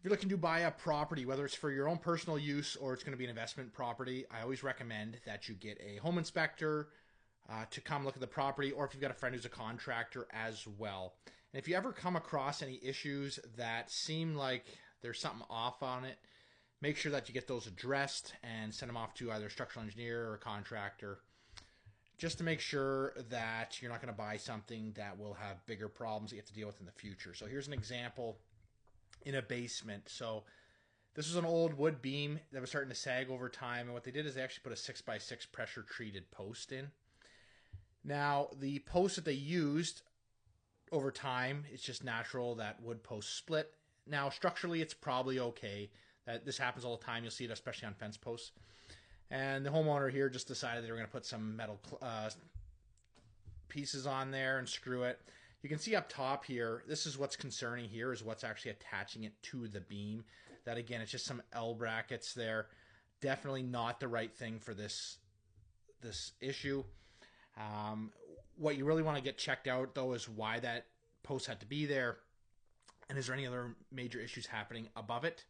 If you're looking to buy a property, whether it's for your own personal use or it's going to be an investment property, I always recommend that you get a home inspector to come look at the property, or if you've got a friend who's a contractor as well. And if you ever come across any issues that seem like there's something off on it, make sure that you get those addressed and send them off to either a structural engineer or a contractor, just to make sure that you're not going to buy something that will have bigger problems that you have to deal with in the future. So here's an example in a basement. So this was an old wood beam that was starting to sag over time, and what they did is they actually put a 6x6 pressure treated post in. Now the post that they used over time, it's just natural that wood posts split. Now structurally it's probably okay. That this happens all the time. You'll see it especially on fence posts. And the homeowner here just decided they were going to put some metal pieces on there and screw it. You can see up top here, this is what's concerning here, is what's actually attaching it to the beam. That again, it's just some L brackets there. Definitely not the right thing for this issue. What you really want to get checked out though is why that post had to be there, and is there any other major issues happening above it.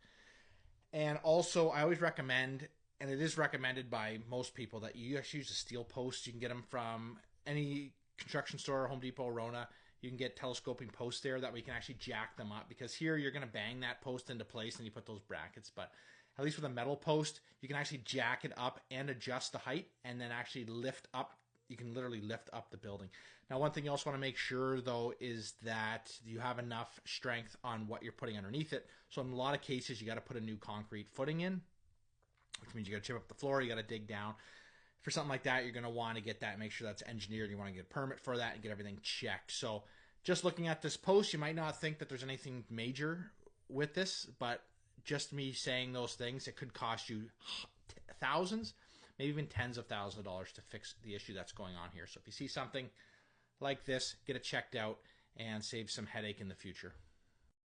And also I always recommend, and it is recommended by most people, that you actually use a steel post. You can get them from any construction store, Home Depot, Rona. You can get telescoping posts there that we can actually jack them up, because here you're going to bang that post into place and you put those brackets. But at least with a metal post, you can actually jack it up and adjust the height and then actually lift up. You can literally lift up the building. Now, one thing you also want to make sure though is that you have enough strength on what you're putting underneath it. So in a lot of cases, you got to put a new concrete footing in, which means you got to chip up the floor, you got to dig down. For something like that, you're going to want to get that, make sure that's engineered. You want to get a permit for that and get everything checked. So just looking at this post, you might not think that there's anything major with this, but just me saying those things, it could cost you thousands, maybe even tens of thousands of dollars to fix the issue that's going on here. So if you see something like this, get it checked out and save some headache in the future.